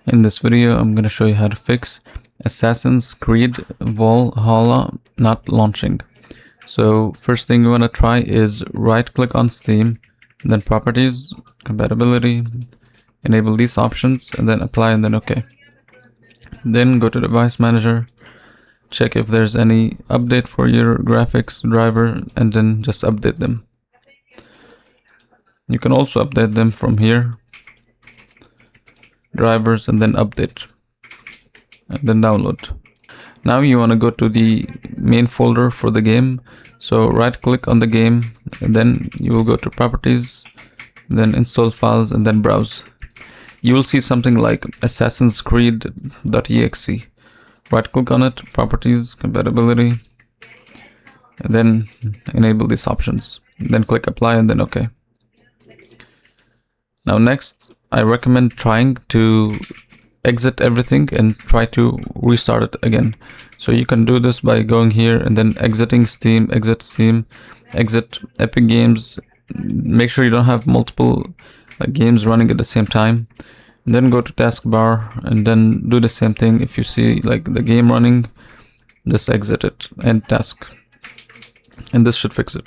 In this video, I'm going to show you how to fix Assassin's Creed Valhalla not launching. So first thing you want to try is right click on Steam, then properties, compatibility, enable these options, and then apply and then OK. Then go to device manager, check if there's any update for your graphics driver, and then just update them. You can also update them from here, drivers, and then update, and then download. Now you want to go to the main folder for the game. So right click on the game, and then you will go to properties, then install files, and then browse. You will see something like Assassins Creed.exe. Right click on it, properties, compatibility, and then enable these options. Then click apply and then OK. Now next, I recommend trying to exit everything and try to restart it again. So you can do this by going here and then exiting Steam, exit Epic Games. Make sure you don't have multiple games running at the same time. And then go to taskbar and then do the same thing. If you see the game running, just exit it and task. And this should fix it.